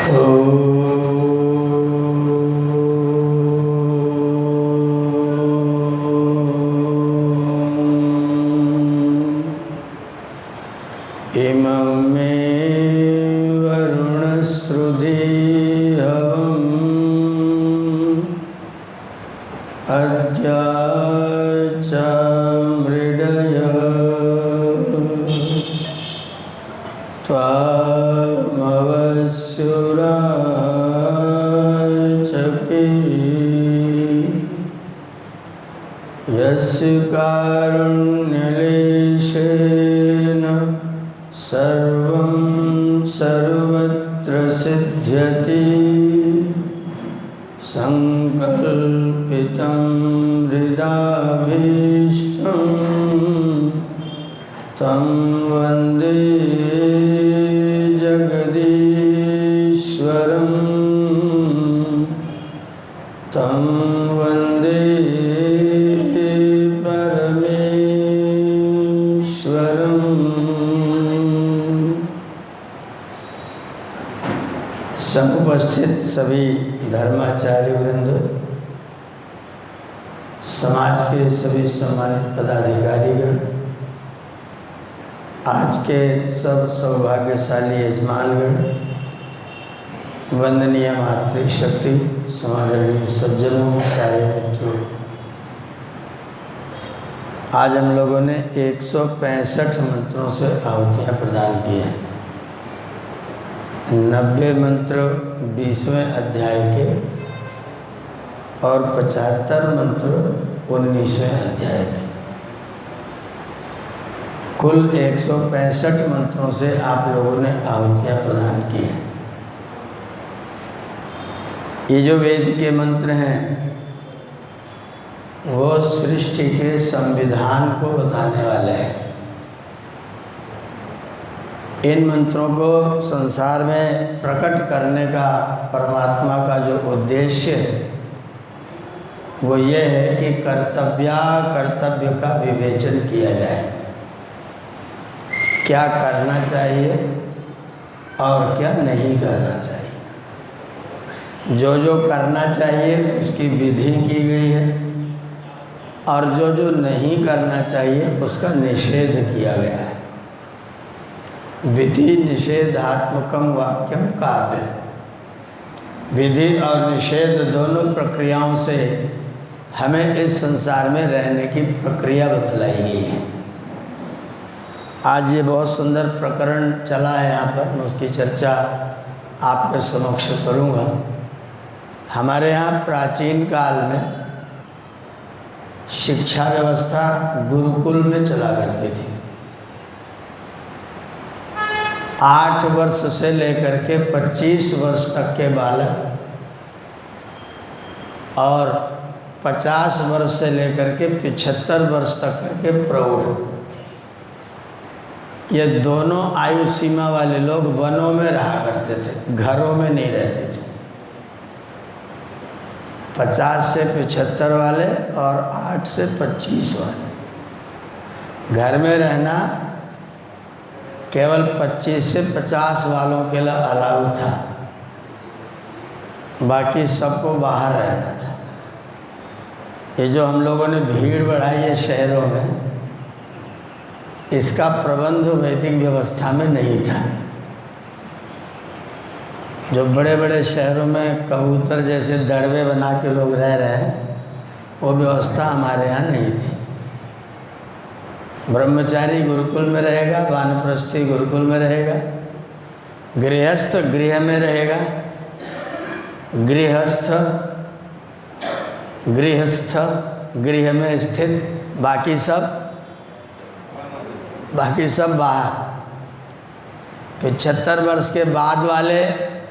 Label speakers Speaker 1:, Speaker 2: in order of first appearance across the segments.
Speaker 1: इमं मे वरुणश्रुधि हवम् अद्या च मृडय त्वामवस्युराचके यस्य कारुण्यलेशेन सर्वं सर्वत्र सिद्ध्यति संकल्पितं हृदाभीष्टं तं वन्दे जगदीश्वरं तं वन्दे समुपस्थित सभी धर्माचार्य वृंद, समाज के सभी सम्मानित पदाधिकारीगण, आज के सब सौभाग्यशाली यजमानगण, वंदनीय मातृशक्ति, समादरणीय सज्जनों, प्यारे मित्रों, आज हम लोगों ने 165 मंत्रों से आहुतियाँ प्रदान की हैं। 90 मंत्र 20वें अध्याय के और 75 मंत्र 19वें अध्याय के, कुल 165 मंत्रों से आप लोगों ने आहुतियाँ प्रदान की हैं। ये जो वेद के मंत्र हैं वो सृष्टि के संविधान को बताने वाले हैं। इन मंत्रों को संसार में प्रकट करने का परमात्मा का जो उद्देश्य है वो ये है कि कर्तव्य का विवेचन किया जाए, क्या करना चाहिए और क्या नहीं करना चाहिए। जो जो करना चाहिए उसकी विधि की गई है और जो जो नहीं करना चाहिए उसका निषेध किया गया है। विधि निषेधात्मकम वाक्यम काव्य, विधि और निषेध दोनों प्रक्रियाओं से हमें इस संसार में रहने की प्रक्रिया बतलाई गई है। आज ये बहुत सुंदर प्रकरण चला है, यहाँ पर मैं उसकी चर्चा आपके समक्ष करूँगा। हमारे यहाँ प्राचीन काल में शिक्षा व्यवस्था गुरुकुल में चला करती थी। 8 वर्ष से लेकर के 25 वर्ष तक के बालक और 50 वर्ष से लेकर के 75 वर्ष तक के प्रौढ़, ये दोनों आयु सीमा वाले लोग वनों में रहा करते थे, घरों में नहीं रहते थे। 50 से 75 वाले और 8 से 25 वाले। घर में रहना केवल 25 से 50 वालों के लिए अलाउ था, बाकी सबको बाहर रहना था। ये जो हम लोगों ने भीड़ बढ़ाई है शहरों में, इसका प्रबंध वैदिक व्यवस्था में नहीं था। जो बड़े बड़े शहरों में कबूतर जैसे दड़बे बना के लोग रह रहे हैं, वो व्यवस्था हमारे यहाँ नहीं थी। ब्रह्मचारी गुरुकुल में रहेगा, वानप्रस्थी गुरुकुल में रहेगा, गृहस्थ गृह में रहेगा, गृहस्थ गृह में स्थित, बाकी सब बाहर। 75 वर्ष के बाद वाले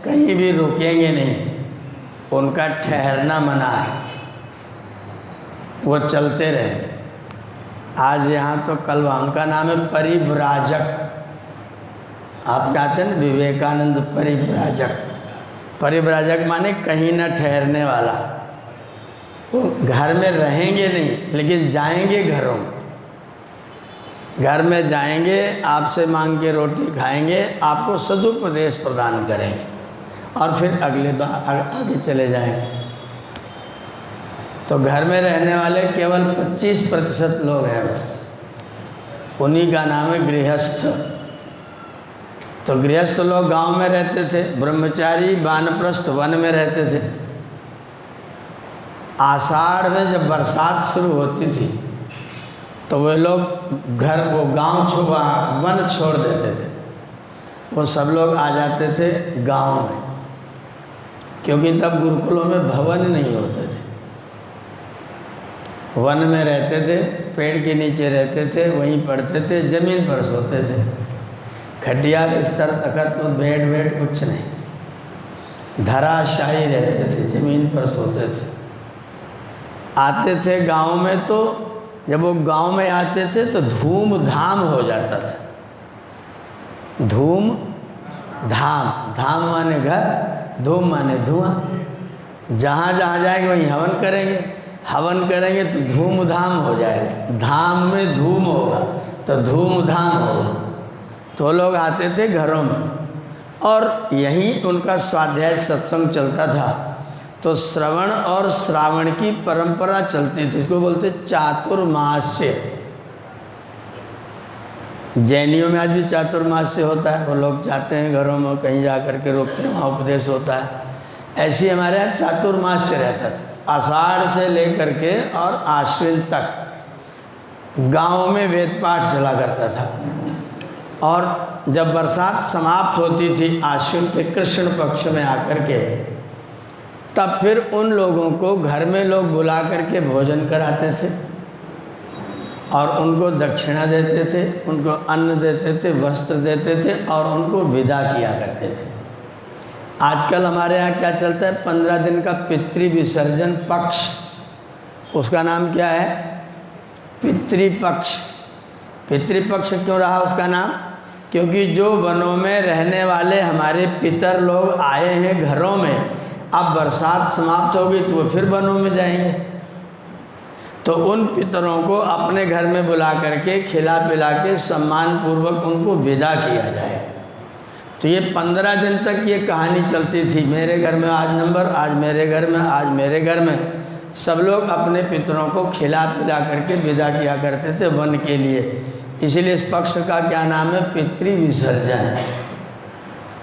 Speaker 1: कहीं भी रुकेंगे नहीं, उनका ठहरना मना है, वो चलते रहे। आज यहाँ तो कल उनका नाम है परिव्राजक। आप कहते हैं ना विवेकानंद परिव्राजक। परिव्राजक माने कहीं न ठहरने वाला। वो घर में रहेंगे नहीं, लेकिन जाएंगे घरों में। घर में जाएंगे, आपसे मांग के रोटी खाएंगे, आपको सदुपदेश प्रदान करेंगे। और फिर अगले बार आगे चले जाएंगे। तो घर में रहने वाले केवल 25% लोग हैं बस, उन्हीं का नाम है गृहस्थ। तो गृहस्थ लोग गांव में रहते थे, ब्रह्मचारी वानप्रस्थ वन में रहते थे। आषाढ़ में जब बरसात शुरू होती थी तो वे लोग वो गांव वन छोड़ देते थे, वो सब लोग आ जाते थे गांव में, क्योंकि तब गुरुकुलों में भवन नहीं होते थे। वन में रहते थे, पेड़ के नीचे रहते थे, वहीं पढ़ते थे, ज़मीन पर सोते थे। खटिया बिस्तर तखत बेड वेड कुछ नहीं, धराशायी रहते थे, ज़मीन पर सोते थे। आते थे गांव में, तो जब वो गांव में आते थे तो धूम धाम हो जाता था। धूम धाम, धाम माने घर, धूम माने धुआं। जहाँ जहाँ जाएंगे वहीं हवन करेंगे, हवन करेंगे तो धूम धाम हो जाएगा। धाम में धूम होगा तो धूम धाम होगा। तो लोग आते थे घरों में और यहीं उनका स्वाध्याय सत्संग चलता था। तो श्रवण और श्रावण की परंपरा चलती थी, इसको बोलते चातुर्मास्य। जैनियों में आज भी चातुर्मास्य होता है, वो लोग जाते हैं घरों में, कहीं जा कर के रुकते हैं, वहाँ उपदेश होता है। ऐसे हमारे यहाँ चातुर्मास्य रहता था, आषाढ़ से लेकर के और आश्विन तक गाँव में वेद पाठ चला करता था। और जब बरसात समाप्त होती थी आश्विन के कृष्ण पक्ष में आकर के, तब फिर उन लोगों को घर में लोग बुला करके भोजन कराते थे और उनको दक्षिणा देते थे, उनको अन्न देते थे, वस्त्र देते थे और उनको विदा किया करते थे। आजकल हमारे यहाँ क्या चलता है, 15 दिन का पितृ विसर्जन पक्ष, उसका नाम क्या है, पितृपक्ष। पितृपक्ष क्यों रहा उसका नाम? क्योंकि जो वनों में रहने वाले हमारे पितर लोग आए हैं घरों में, अब बरसात समाप्त होगी तो वो फिर वनों में जाएंगे, तो उन पितरों को अपने घर में बुला करके खिला पिला के सम्मान पूर्वक उनको विदा किया जाए। तो ये 15 दिन तक ये कहानी चलती थी, मेरे घर में आज नंबर, आज मेरे घर में, आज मेरे घर में। सब लोग अपने पितरों को खिला पिला करके विदा किया करते थे वन के लिए। इसीलिए इस पक्ष का क्या नाम है, पितृ विसर्जन।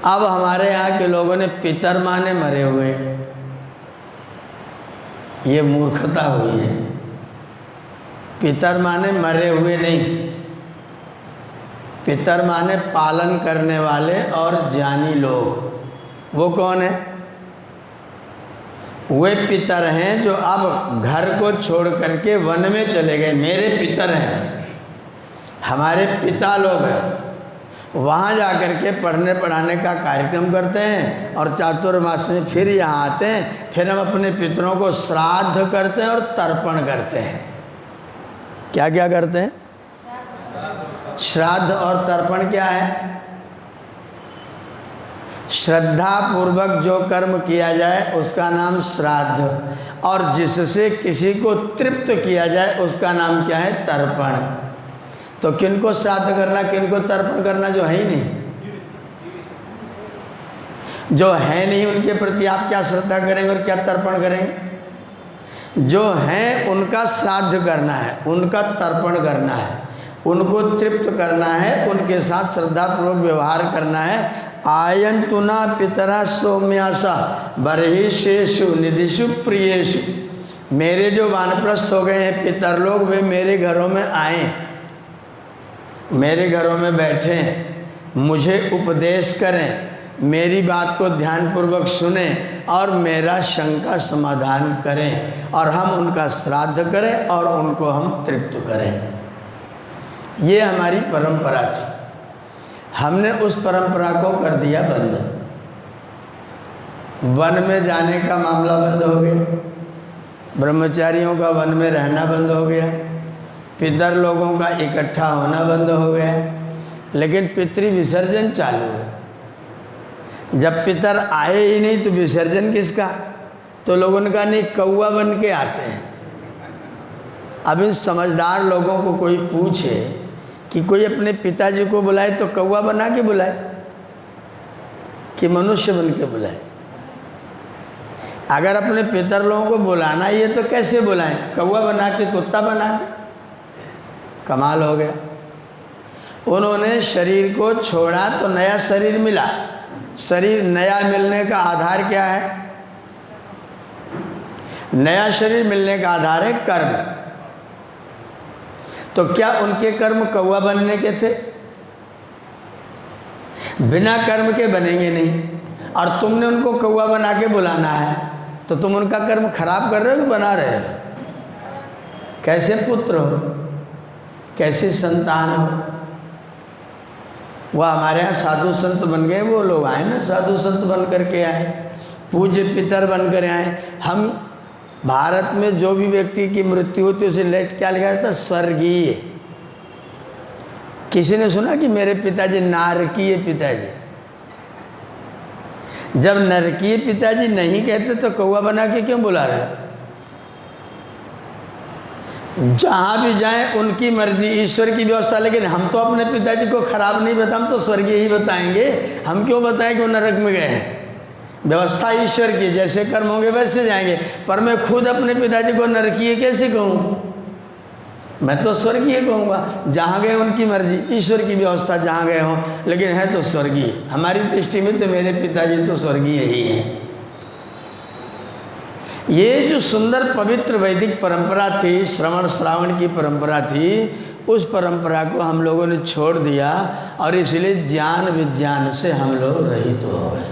Speaker 1: अब हमारे यहाँ के लोगों ने पितर माने मरे हुए, ये मूर्खता हुई है। पितर माने मरे हुए नहीं, पितर माने पालन करने वाले और ज्ञानी लोग। वो कौन है? वे पितर हैं जो अब घर को छोड़ करके वन में चले गए, मेरे पितर हैं, हमारे पिता लोग हैं। वहाँ जा कर के पढ़ने पढ़ाने का कार्यक्रम करते हैं और चातुर्मास में फिर यहाँ आते हैं, फिर हम अपने पितरों को श्राद्ध करते हैं और तर्पण करते हैं। क्या क्या करते हैं? श्राद्ध और तर्पण क्या है? श्रद्धा पूर्वक जो कर्म किया जाए उसका नाम श्राद्ध, और जिससे किसी को तृप्त किया जाए उसका नाम क्या है? तर्पण। तो किनको श्राद्ध करना, किनको तर्पण करना? जो है ही नहीं, जो है नहीं उनके प्रति आप क्या श्रद्धा करेंगे और क्या तर्पण करेंगे? जो हैं उनका श्राद्ध करना है, उनका तर्पण करना है, उनको तृप्त करना है, उनके साथ श्रद्धापूर्वक व्यवहार करना है। आयंतुना पितरा सौम्यासा बर्हिषेषु निधिषु प्रियेषु। मेरे जो वानप्रस्थ हो गए हैं पितर लोग, वे मेरे घरों में आए, मेरे घरों में बैठें, मुझे उपदेश करें, मेरी बात को ध्यानपूर्वक सुने और मेरा शंका समाधान करें, और हम उनका श्राद्ध करें और उनको हम तृप्त करें। ये हमारी परंपरा थी। हमने उस परंपरा को कर दिया बंद। वन में जाने का मामला बंद हो गया, ब्रह्मचारियों का वन में रहना बंद हो गया, पितर लोगों का इकट्ठा होना बंद हो गया, लेकिन पितृ विसर्जन चालू है। जब पितर आए ही नहीं तो विसर्जन किसका? तो लोगों ने कहा नहीं, कौवा बन के आते हैं। अब इन समझदार लोगों को कोई पूछे कि कोई अपने पिताजी को बुलाए तो कौवा बना के बुलाए कि मनुष्य बन के बुलाए? अगर अपने पितर लोगों को बुलाना ही है तो कैसे बुलाएं? कौवा बना के, कुत्ता बना के? कमाल हो गया। उन्होंने शरीर को छोड़ा तो नया शरीर मिला। शरीर नया मिलने का आधार क्या है? नया शरीर मिलने का आधार है कर्म। तो क्या उनके कर्म कौवा बनने के थे? बिना कर्म के बनेंगे नहीं। और तुमने उनको कौवा बना के बुलाना है तो तुम उनका कर्म खराब कर रहे हो कि बना रहे हो? कैसे पुत्र हो, कैसी संतान हो? वह हमारे यहाँ साधु संत बन गए, वो लोग आए ना, साधु संत बन करके आए, पूज्य पितर बन कर आए। हम भारत में जो भी व्यक्ति की मृत्यु होती है उसे लेट क्या लिखा जाता? स्वर्गीय। किसी ने सुना कि मेरे पिताजी नारकीय पिताजी? जब नरकीय पिताजी नहीं कहते तो कौवा बना के क्यों बुला रहे? जहाँ भी जाएं उनकी मर्जी, ईश्वर की व्यवस्था। लेकिन हम तो अपने पिताजी को खराब नहीं बताएं, हम तो स्वर्गीय ही बताएंगे। हम क्यों बताएं कि वो नरक में गए हैं? व्यवस्था ईश्वर की, जैसे कर्म होंगे वैसे जाएंगे। पर मैं खुद अपने पिताजी को नरकीय कैसे कहूँ? मैं तो स्वर्गीय कहूँगा। जहाँ गए उनकी मर्जी, ईश्वर की व्यवस्था, जहाँ गए हों, लेकिन है तो स्वर्गीय। हमारी दृष्टि में तो मेरे पिताजी तो स्वर्गीय ही हैं। ये जो सुंदर पवित्र वैदिक परंपरा थी, श्रवण श्रावण की परंपरा थी, उस परंपरा को हम लोगों ने छोड़ दिया और इसलिए ज्ञान विज्ञान से हम लोग रहित हो गए।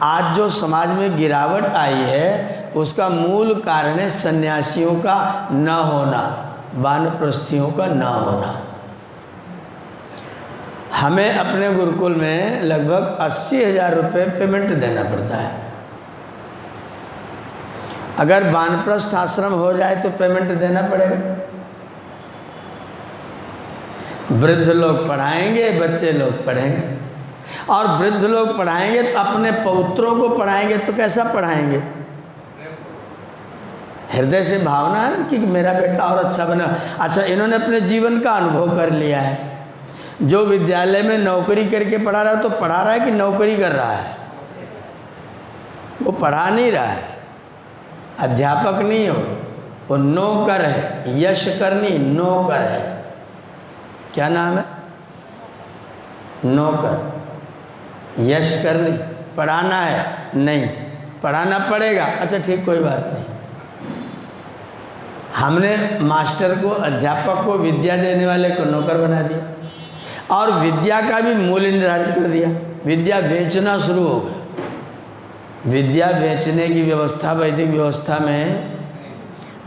Speaker 1: आज जो समाज में गिरावट आई है उसका मूल कारण है सन्यासियों का न होना, वानप्रस्थियों का न होना। हमें अपने गुरुकुल में लगभग 80,000 रुपये पेमेंट देना पड़ता है। अगर वानप्रस्थ आश्रम हो जाए तो पेमेंट देना पड़ेगा। वृद्ध लोग पढ़ाएंगे, बच्चे लोग पढ़ेंगे। और वृद्ध लोग पढ़ाएंगे तो अपने पौत्रों को पढ़ाएंगे तो कैसा पढ़ाएंगे? हृदय से भावना है कि मेरा बेटा और अच्छा बना। अच्छा, इन्होंने अपने जीवन का अनुभव कर लिया है। जो विद्यालय में नौकरी करके पढ़ा रहा है तो पढ़ा रहा है कि नौकरी कर रहा है? वो पढ़ा नहीं रहा है, अध्यापक नहीं हो, वो नौकर है। यश करनी नौकर है। क्या नाम है? नौकर। यश करनी, पढ़ाना है नहीं, पढ़ाना पड़ेगा। अच्छा ठीक, कोई बात नहीं। हमने मास्टर को, अध्यापक को, विद्या देने वाले को नौकर बना दिया और विद्या का भी मूल्य निर्धारित कर दिया। विद्या बेचना शुरू हो गया। विद्या बेचने की व्यवस्था वैदिक व्यवस्था में,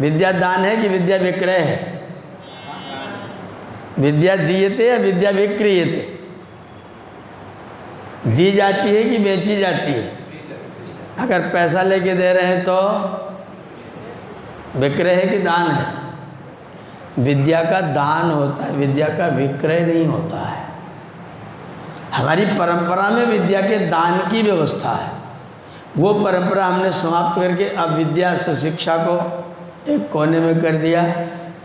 Speaker 1: विद्या दान है कि विद्या विक्रय है? विद्या दीयते या विद्या विक्रीयते? दी जाती है कि बेची जाती है? अगर पैसा लेके दे रहे हैं तो विक्रय है कि दान है? विद्या का दान होता है, विद्या का विक्रय नहीं होता है। हमारी परंपरा में विद्या के दान की व्यवस्था है। वो परंपरा हमने समाप्त करके अब विद्या शिक्षा को एक कोने में कर दिया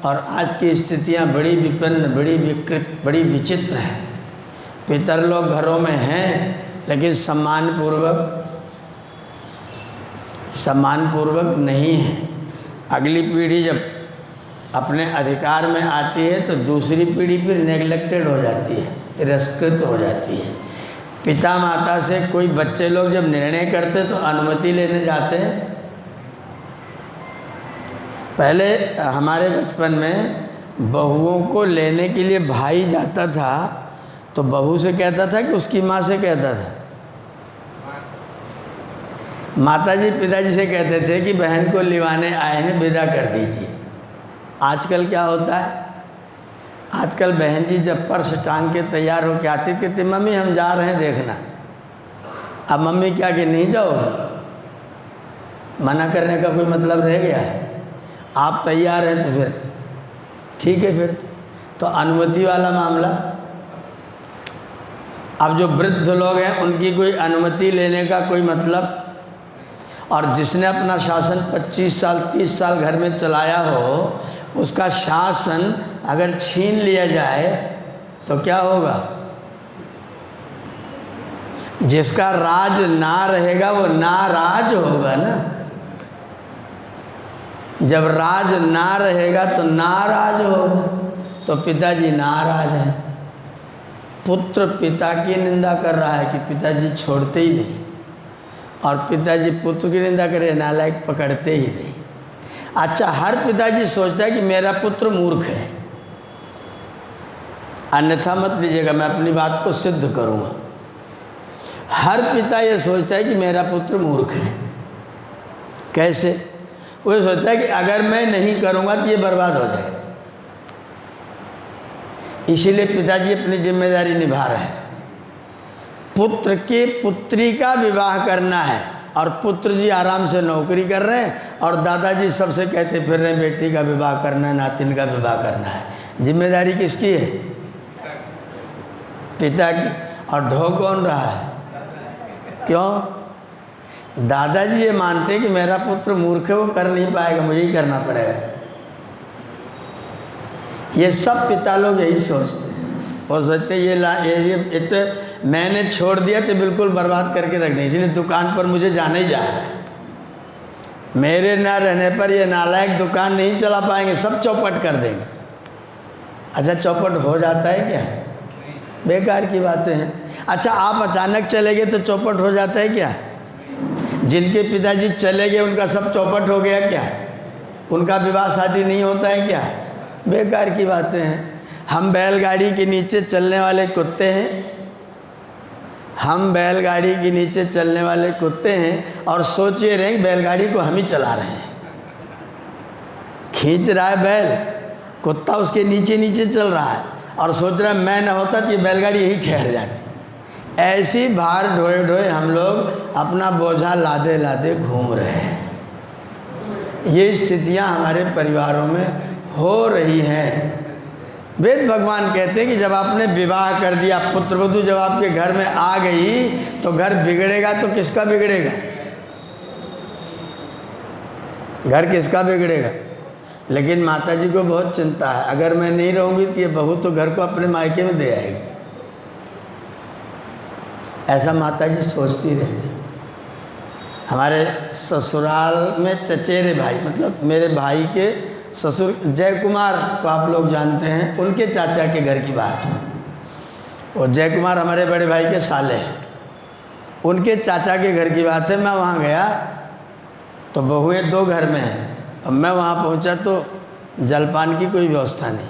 Speaker 1: और आज की स्थितियाँ बड़ी विपन्न, बड़ी विकृत, बड़ी विचित्र हैं। पितर लोग घरों में हैं लेकिन सम्मानपूर्वक नहीं है। अगली पीढ़ी जब अपने अधिकार में आती है तो दूसरी पीढ़ी फिर नेग्लेक्टेड हो जाती है, तिरस्कृत हो जाती है। पिता माता से कोई बच्चे लोग जब निर्णय करते तो अनुमति लेने जाते हैं। पहले हमारे बचपन में बहुओं को लेने के लिए भाई जाता था तो बहू से कहता था कि उसकी माँ से कहता था? माताजी पिताजी से कहते थे कि बहन को लिवाने आए हैं, विदा कर दीजिए। आजकल क्या होता है? आजकल बहन जी जब पर्स टांग के तैयार होकर आती कहती मम्मी हम जा रहे हैं देखना। अब मम्मी क्या कि नहीं जाओगे? मना करने का कोई मतलब रह गया है? आप तैयार हैं तो फिर ठीक है। फिर तो अनुमति वाला मामला। अब जो वृद्ध लोग हैं उनकी कोई अनुमति लेने का कोई मतलब, और जिसने अपना शासन 25 साल 30 साल घर में चलाया हो उसका शासन अगर छीन लिया जाए तो क्या होगा? जिसका राज ना रहेगा वो नाराज होगा ना। जब राज ना रहेगा तो नाराज होगा, तो पिताजी नाराज है। पुत्र पिता की निंदा कर रहा है कि पिताजी छोड़ते ही नहीं, और पिताजी पुत्र की निंदा करे, नालायक पकड़ते ही नहीं। अच्छा, हर पिताजी सोचता है कि मेरा पुत्र मूर्ख है, अन्यथा मत लीजिएगा, मैं अपनी बात को सिद्ध करूँगा। हर पिता ये सोचता है कि मेरा पुत्र मूर्ख है। कैसे? वो सोचता है कि अगर मैं नहीं करूँगा तो ये बर्बाद हो जाएगा। इसीलिए पिताजी अपनी जिम्मेदारी निभा रहे हैं। पुत्र की पुत्री का विवाह करना है और पुत्र जी आराम से नौकरी कर रहे हैं, और दादाजी सबसे कहते फिर रहे हैं बेटी का विवाह करना है, नातिन का विवाह करना है। जिम्मेदारी किसकी है? पिता की। और ढो कौन रहा है? क्यों? दादाजी ये मानते कि मेरा पुत्र मूर्ख है, वो कर नहीं पाएगा, मुझे ही करना पड़ेगा। ये सब पिता लोग यही सोचते हैं। वो सोचते ये तो मैंने छोड़ दिया तो बिल्कुल बर्बाद करके रख दें, इसलिए दुकान पर मुझे जाना ही जाना है। मेरे ना रहने पर ये नालायक दुकान नहीं चला पाएंगे, सब चौपट कर देंगे। अच्छा, चौपट हो जाता है क्या? बेकार की बातें हैं। अच्छा, आप अचानक चले गए तो चौपट हो जाता है क्या? जिनके पिताजी चले गए उनका सब चौपट हो गया क्या? उनका विवाह शादी नहीं होता है क्या? बेकार की बातें हैं। हम बैलगाड़ी के नीचे चलने वाले कुत्ते हैं, हम बैलगाड़ी के नीचे चलने वाले कुत्ते हैं, और सोचिए रहे बैलगाड़ी को हम ही चला रहे हैं। खींच रहा है बैल, कुत्ता उसके नीचे नीचे चल रहा है और सोच रहा है मैं न होता तो ये बैलगाड़ी यही ठहर जाती। ऐसी भार ढोए ढोए हम लोग अपना बोझा लादे लादे घूम रहे हैं। ये स्थितियां हमारे परिवारों में हो रही हैं। वेद भगवान कहते हैं कि जब आपने विवाह कर दिया, पुत्र वधू जब आपके घर में आ गई तो घर बिगड़ेगा तो किसका बिगड़ेगा? घर किसका बिगड़ेगा? लेकिन माताजी को बहुत चिंता है, अगर मैं नहीं रहूँगी तो ये बहू तो घर को अपने मायके में दे आएगी। ऐसा माताजी सोचती रहती। हमारे ससुराल में चचेरे भाई, मतलब मेरे भाई के ससुर जय कुमार को आप लोग जानते हैं, उनके चाचा के घर की बात है। और जय कुमार हमारे बड़े भाई के साले हैं, उनके चाचा के घर की बात है। मैं वहाँ गया तो बहुएं 2 घर में हैं। अब मैं वहाँ पहुँचा तो जलपान की कोई व्यवस्था नहीं,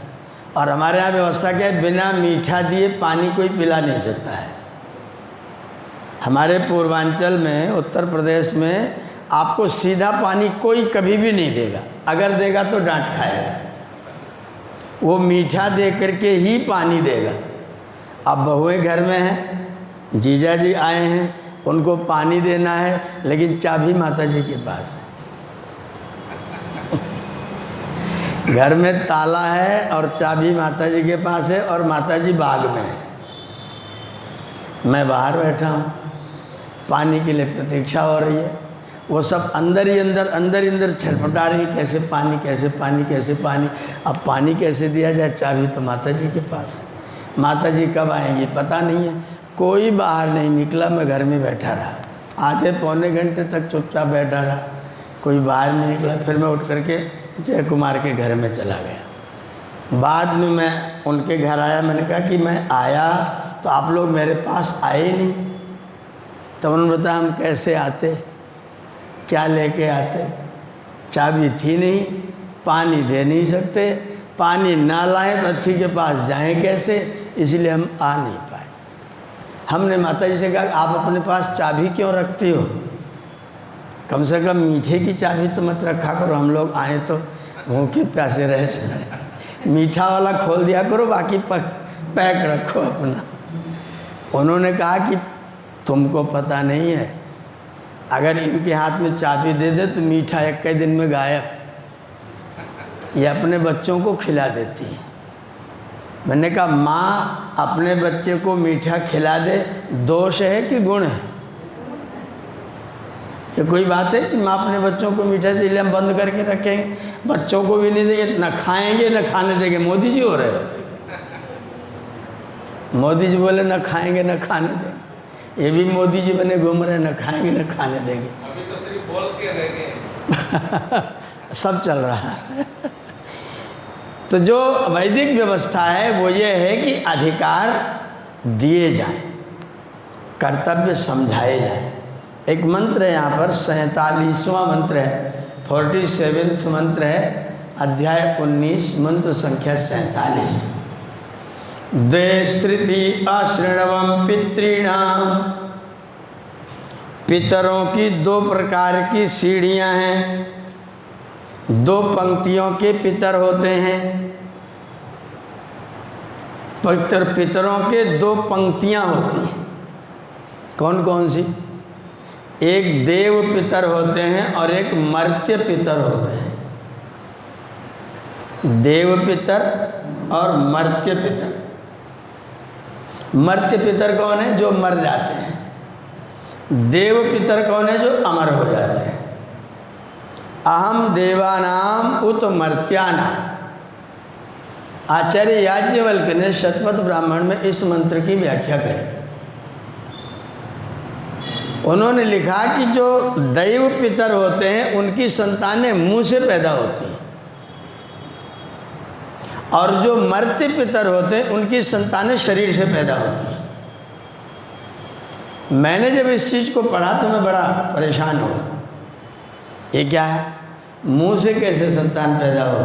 Speaker 1: और हमारे यहाँ व्यवस्था क्या है, बिना मीठा दिए पानी कोई पिला नहीं सकता है। हमारे पूर्वांचल में, उत्तर प्रदेश में आपको सीधा पानी कोई कभी भी नहीं देगा, अगर देगा तो डांट खाएगा। वो मीठा दे करके ही पानी देगा। अब बहुएं घर में हैं, जीजा जी आए हैं, उनको पानी देना है, लेकिन चाबी माताजी के पास है। घर में ताला है और चाबी माताजी के पास है, और माताजी बाग में है। मैं बाहर बैठा हूँ, पानी के लिए प्रतीक्षा हो रही है। वो सब अंदर ही अंदर छटपटा रही, कैसे पानी, कैसे पानी, कैसे पानी। अब पानी कैसे दिया जाए? चाबी तो माताजी के पास है। माताजी कब आएंगी पता नहीं है। कोई बाहर नहीं निकला, मैं घर में बैठा रहा, आधे पौने घंटे तक चुपचाप बैठा रहा, कोई बाहर नहीं निकला। फिर मैं उठ करके जय कुमार के घर में चला गया। बाद में मैं उनके घर आया, मैंने कहा कि मैं आया तो आप लोग मेरे पास आए ही नहीं। तो उन्होंने बताया हम कैसे आते, क्या लेके आते? चाबी थी नहीं, पानी दे नहीं सकते, पानी ना लाएं तो अथी के पास जाएं कैसे, इसलिए हम आ नहीं पाए। हमने माताजी से कहा आप अपने पास चाबी क्यों रखती हो? कम से कम मीठे की चाबी तो मत रखा करो, हम लोग आए तो भूखे प्यासे रह जाए। मीठा वाला खोल दिया करो, बाकी पैक रखो अपना। उन्होंने कहा कि तुमको पता नहीं है, अगर इनके हाथ में चाबी दे दे तो मीठा 1 दिन में गायब। ये अपने बच्चों को खिला देती है। मैंने कहा माँ अपने बच्चे को मीठा खिला दे, दोष है कि गुण है? ये कोई बात है कि माँ अपने बच्चों को मीठा से हम बंद करके रखेंगे, बच्चों को भी नहीं देंगे, न खाएंगे न खाने देंगे। मोदी जी हो रहे हो, मोदी जी बोले न खाएंगे न खाने देंगे। ये भी मोदी जी बने घूम रहे, न खाएंगे न खाने देंगे।
Speaker 2: अभी तो सिर्फ बोल के रह गए।
Speaker 1: सब चल रहा है। तो जो वैदिक व्यवस्था है वो ये है कि अधिकार दिए जाएं, कर्तव्य समझाए जाएं। एक मंत्र है यहाँ पर, 47वां मंत्र है, 47वां मंत्र है, अध्याय 19, मंत्र संख्या 47। द्वे श्रुति अशृणवम पितॄणाम, पितरों की दो प्रकार की सीढ़ियाँ हैं, दो पंक्तियों के पितर होते हैं। पितरों के दो पंक्तियाँ होती हैं। कौन कौन सी? एक देव पितर होते हैं और एक मर्त्य पितर होते हैं। देव पितर और मर्त्य पितर। मर्त्य पितर कौन है? जो मर जाते हैं। देव पितर कौन है? जो अमर हो जाते हैं। अहम देवानाम उत मर्त्यानाम। आचार्य याज्ञवल्क्य ने शतपथ ब्राह्मण में इस मंत्र की व्याख्या करी। उन्होंने लिखा कि जो दैव पितर होते हैं उनकी संतानें मुंह से पैदा होती हैं, और जो मर्त्य पितर होते हैं उनकी संतानें शरीर से पैदा होती हैं। मैंने जब इस चीज़ को पढ़ा तो मैं बड़ा परेशान हुआ। ये क्या है? मुंह से कैसे संतान पैदा हो?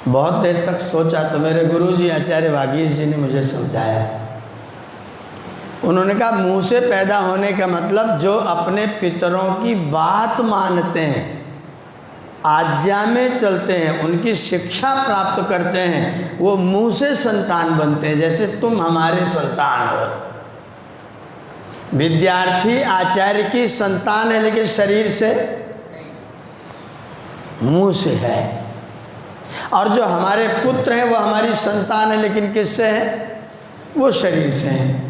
Speaker 1: बहुत देर तक सोचा तो मेरे गुरुजी आचार्य वागीश जी ने मुझे समझाया। उन्होंने कहा मुंह से पैदा होने का मतलब जो अपने पितरों की बात मानते हैं, आज्ञा में चलते हैं, उनकी शिक्षा प्राप्त करते हैं, वो मुंह से संतान बनते हैं। जैसे तुम हमारे संतान हो। विद्यार्थी आचार्य की संतान है लेकिन शरीर से, मुंह से है। और जो हमारे पुत्र हैं वो हमारी संतान है लेकिन किससे है? वो शरीर से है।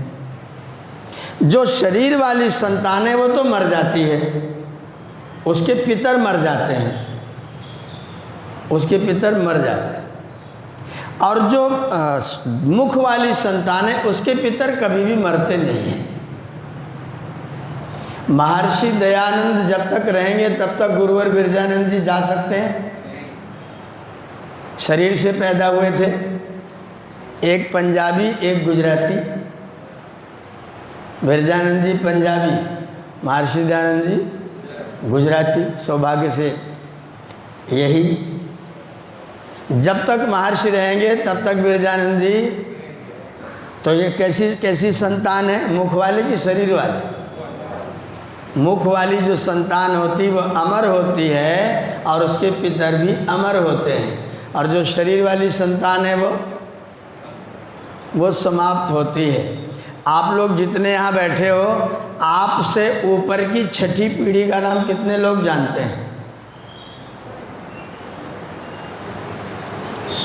Speaker 1: जो शरीर वाली संतान है वो तो मर जाती है, उसके पितर मर जाते हैं, उसके पितर मर जाते हैं। और जो मुख वाली संतान है उसके पितर कभी भी मरते नहीं हैं। महर्षि दयानंद जब तक रहेंगे तब तक गुरुवर बिरजानंद जी जा सकते हैं। शरीर से पैदा हुए थे, एक पंजाबी एक गुजराती। बिरजानंद जी पंजाबी, महर्षि दयानंद जी गुजराती। सौभाग्य से यही, जब तक महर्षि रहेंगे तब तक बिरजानंद जी। तो ये कैसी संतान है? मुख वाले की शरीर वाले? मुख वाली जो संतान होती वो अमर होती है और उसके पितर भी अमर होते हैं, और जो शरीर वाली संतान है वो समाप्त होती है। आप लोग जितने यहाँ बैठे हो, आपसे ऊपर की छठी पीढ़ी का नाम कितने लोग जानते हैं?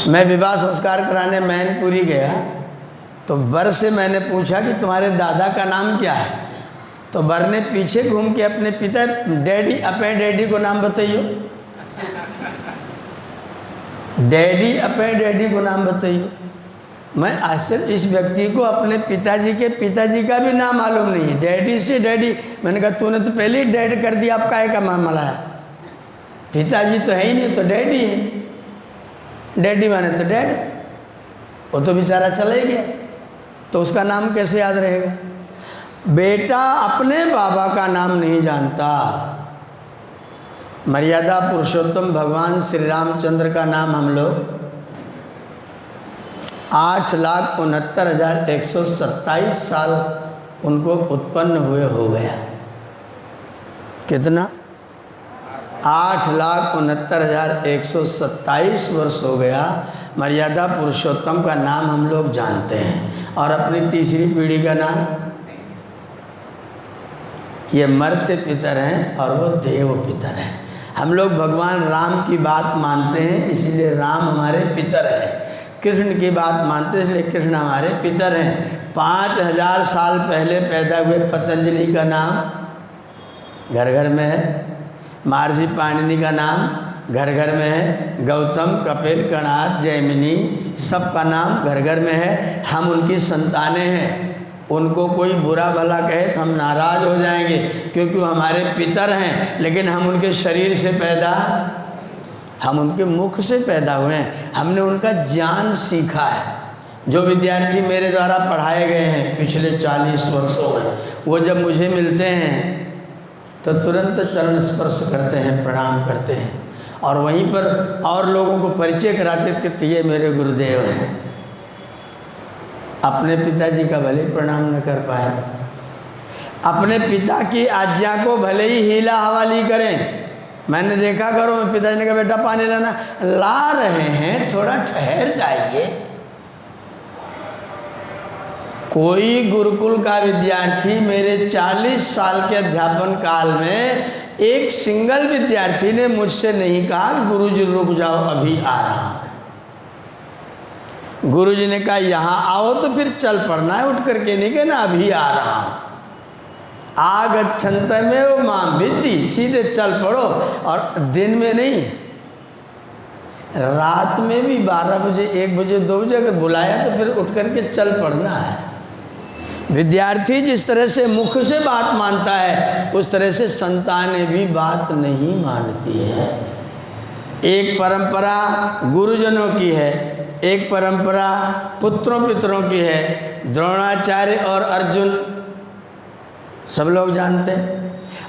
Speaker 1: मैं विवाह संस्कार कराने मैनपुरी गया तो बर से मैंने पूछा कि तुम्हारे दादा का नाम क्या है? तो बर ने पीछे घूम के अपने पिता डैडी, अपने डैडी को नाम बताइयो। डैडी, अपने डैडी को नाम बताइयो। मैं आश्चर्य, इस व्यक्ति को अपने पिताजी के पिताजी का भी नाम मालूम नहीं है। डैडी से डैडी, मैंने कहा तूने तो पहले ही डैड कर दिया, आप काहे का नाम मलाया? पिताजी तो है ही नहीं, तो डैडी है। डैडी माने तो डैड, वो तो बेचारा चला ही गया, तो उसका नाम कैसे याद रहेगा? बेटा अपने बाबा का नाम नहीं जानता। मर्यादा पुरुषोत्तम भगवान श्री रामचंद्र का नाम हम लोग 8,69,127 साल उनको उत्पन्न हुए हो गया। कितना? 8,69,127 वर्ष हो गया। मर्यादा पुरुषोत्तम का नाम हम लोग जानते हैं, और अपनी तीसरी पीढ़ी का नाम, ये मर्त्य पितर हैं और वो देव पितर हैं। हम लोग भगवान राम की बात मानते हैं इसलिए राम हमारे पितर हैं, कृष्ण की बात मानते हैं इसलिए कृष्ण हमारे पितर हैं। 5000 साल पहले पैदा हुए पतंजलि का नाम घर घर में है, महर्षि पाणिनि का नाम घर घर में है, गौतम, कपिल, कणाद, जैमिनी, सबका नाम घर घर में है। हम उनकी संतानें हैं। उनको कोई बुरा भला कहे तो हम नाराज़ हो जाएंगे, क्योंकि वो हमारे पितर हैं, लेकिन हम उनके शरीर से पैदा, हम उनके मुख से पैदा हुए हैं, हमने उनका ज्ञान सीखा है। जो विद्यार्थी मेरे द्वारा पढ़ाए गए हैं पिछले 40 वर्षों में, वो जब मुझे मिलते हैं तो तुरंत चरण स्पर्श करते हैं, प्रणाम करते हैं, और वहीं पर और लोगों को परिचय कराते थे कि ये मेरे गुरुदेव हैं। अपने पिताजी का भले ही प्रणाम न कर पाए, अपने पिता की आज्ञा को भले ही हीला हवाली करें। मैंने देखा करो, पिताजी ने कहा बेटा पानी लाना, ला रहे हैं, थोड़ा ठहर जाइए। कोई गुरुकुल का विद्यार्थी मेरे 40 साल के अध्यापन काल में एक सिंगल विद्यार्थी ने मुझसे नहीं कहा गुरुजी रुक जाओ अभी आ रहा है। गुरुजी ने कहा यहाँ आओ तो फिर चल पड़ना है, उठ करके नहीं कहना अभी आ रहा हूँ। आगच्छन्त में वो मां विद्धि, सीधे चल पड़ो, और दिन में नहीं, रात में भी 12 बजे 1 बजे 2 बजे अगर बुलाया तो फिर उठ करके चल पड़ना है। विद्यार्थी जिस तरह से मुख से बात मानता है, उस तरह से संतानें भी बात नहीं मानती है। एक परंपरा गुरुजनों की है, एक परंपरा पुत्रों पितरों की है। द्रोणाचार्य और अर्जुन सब लोग जानते हैं।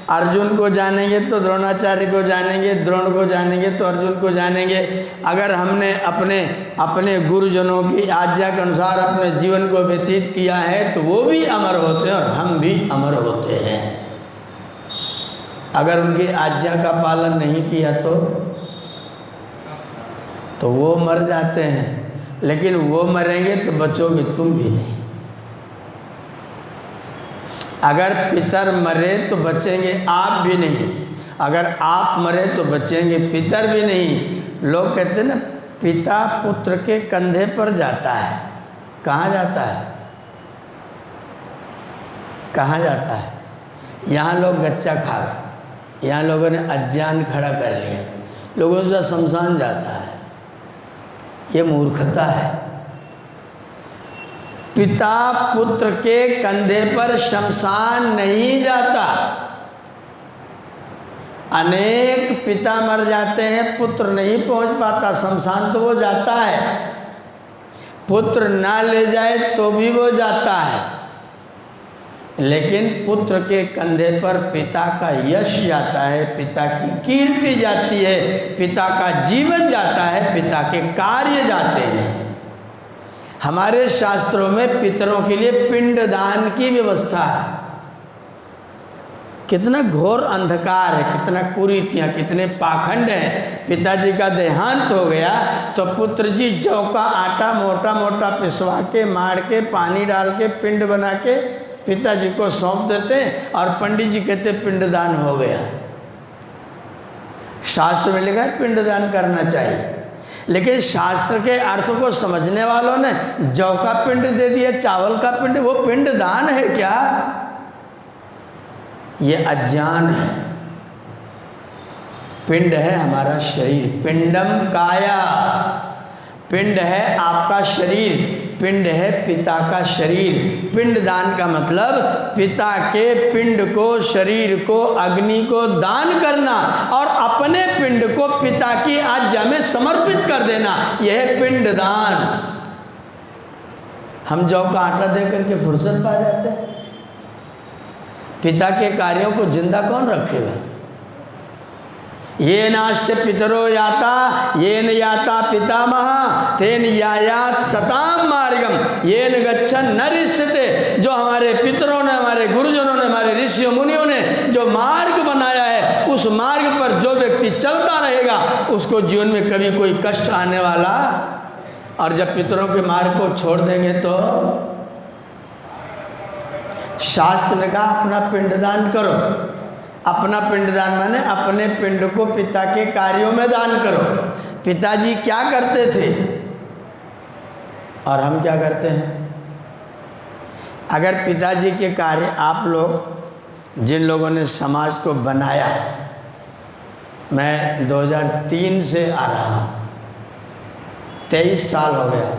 Speaker 1: अर्जुन को जानेंगे तो द्रोणाचार्य को जानेंगे, द्रोण को जानेंगे तो अर्जुन को जानेंगे। अगर हमने अपने गुरुजनों की आज्ञा के अनुसार अपने जीवन को व्यतीत किया है तो वो भी अमर होते हैं और हम भी अमर होते हैं। अगर उनकी आज्ञा का पालन नहीं किया तो वो मर जाते हैं, लेकिन वो मरेंगे तो बचोगे तुम भी नहीं। अगर पितर मरे तो बचेंगे आप भी नहीं, अगर आप मरे तो बचेंगे पितर भी नहीं। लोग कहते हैं ना, पिता पुत्र के कंधे पर जाता है। कहाँ जाता है? कहाँ जाता है? यहाँ लोग गच्चा खा गए, यहाँ लोगों ने अज्ञान खड़ा कर लिया, लोगों से शमशान जाता है। ये मूर्खता है। पिता पुत्र के कंधे पर शमशान नहीं जाता। अनेक पिता मर जाते हैं, पुत्र नहीं पहुंच पाता, शमशान तो वो जाता है। पुत्र ना ले जाए तो भी वो जाता है, लेकिन पुत्र के कंधे पर पिता का यश जाता है, पिता की कीर्ति जाती है, पिता का जीवन जाता है, पिता के कार्य जाते हैं। हमारे शास्त्रों में पितरों के लिए पिंडदान की व्यवस्था है। कितना घोर अंधकार है, कितना कुरीतियाँ, कितने पाखंड हैं। पिताजी का देहांत हो गया तो पुत्र जी जौ का आटा मोटा मोटा पिसवा के, मार के, पानी डाल के, पिंड बना के पिताजी को सौंप देते हैं और पंडित जी कहते पिंडदान हो गया। शास्त्र में लिखा है पिंडदान करना चाहिए, लेकिन शास्त्र के अर्थ को समझने वालों ने जौ का पिंड दे दिया, चावल का पिंड, वो पिंड दान है क्या? ये अज्ञान है। पिंड है हमारा शरीर, पिंडम काया, पिंड है आपका शरीर, पिंड है पिता का शरीर। पिंडदान का मतलब पिता के पिंड को, शरीर को, अग्नि को दान करना और अपने पिंड को पिता की आज्ञा में समर्पित कर देना, यह है पिंडदान। हम जौ का आटा दे करके फुर्सत पा जाते हैं। पिता के कार्यों को जिंदा कौन रखेगा? ये नाश्य पितरो याता, ये न याता पितामह, तेन यायात सताम मार्गम, ये न गच्छन न ऋष्यते। जो हमारे पितरों ने, हमारे गुरुजनों ने, हमारे ऋषियों मुनियों ने जो मार्ग बनाया है, उस मार्ग पर जो व्यक्ति चलता रहेगा उसको जीवन में कभी कोई कष्ट आने वाला। और जब पितरों के मार्ग को छोड़ देंगे तो शास्त्र ने कहा अपना पिंडदान करो। अपना पिंडदान माने अपने पिंड को पिता के कार्यों में दान करो। पिताजी क्या करते थे और हम क्या करते हैं? अगर पिताजी के कार्य, आप लोग जिन लोगों ने समाज को बनाया, मैं 2003 से आ रहा हूँ, 23 साल हो गया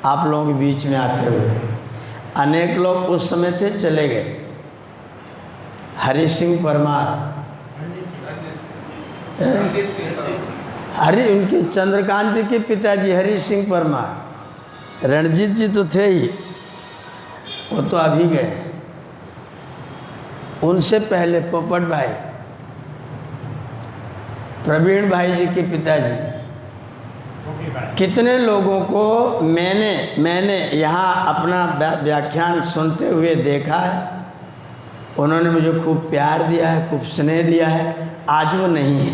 Speaker 1: आप लोगों के बीच में आते हुए। अनेक लोग उस समय थे, चले गए। हरि सिंह परमार, उनके चंद्रकांत जी के पिताजी हरि सिंह परमार। रणजीत जी तो थे ही, वो तो अभी गए। उनसे पहले पोपट भाई, प्रवीण भाई जी के पिताजी, कितने लोगों को मैंने यहाँ अपना व्याख्यान सुनते हुए देखा है। उन्होंने मुझे खूब प्यार दिया है, खूब स्नेह दिया है। आज वो नहीं है,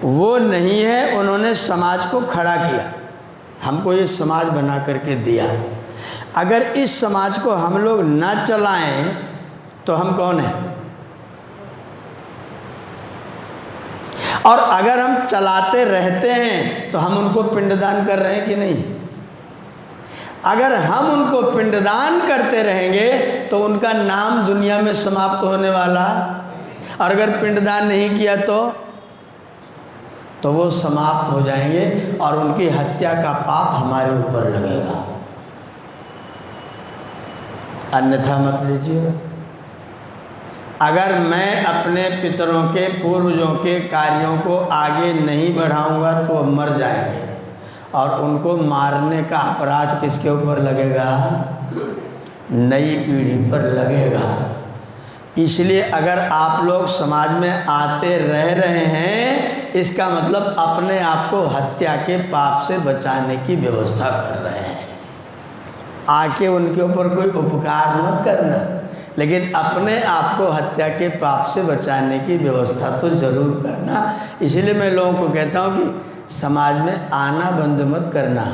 Speaker 1: वो नहीं है। उन्होंने समाज को खड़ा किया, हमको ये समाज बना करके दिया। अगर इस समाज को हम लोग न चलाएं तो हम कौन हैं? और अगर हम चलाते रहते हैं तो हम उनको पिंडदान कर रहे हैं कि नहीं? अगर हम उनको पिंडदान करते रहेंगे तो उनका नाम दुनिया में समाप्त होने वाला, और अगर पिंडदान नहीं किया तो वो समाप्त हो जाएंगे और उनकी हत्या का पाप हमारे ऊपर लगेगा। अन्यथा मत लीजिएगा। अगर मैं अपने पितरों के, पूर्वजों के कार्यों को आगे नहीं बढ़ाऊंगा तो वो मर जाएंगे, और उनको मारने का अपराध किसके ऊपर लगेगा? नई पीढ़ी पर लगेगा। इसलिए अगर आप लोग समाज में आते रह रहे हैं, इसका मतलब अपने आप को हत्या के पाप से बचाने की व्यवस्था कर रहे हैं। आके उनके ऊपर कोई उपकार मत करना, लेकिन अपने आप को हत्या के पाप से बचाने की व्यवस्था तो जरूर करना। इसलिए मैं लोगों को कहता हूँ कि समाज में आना बंद मत करना।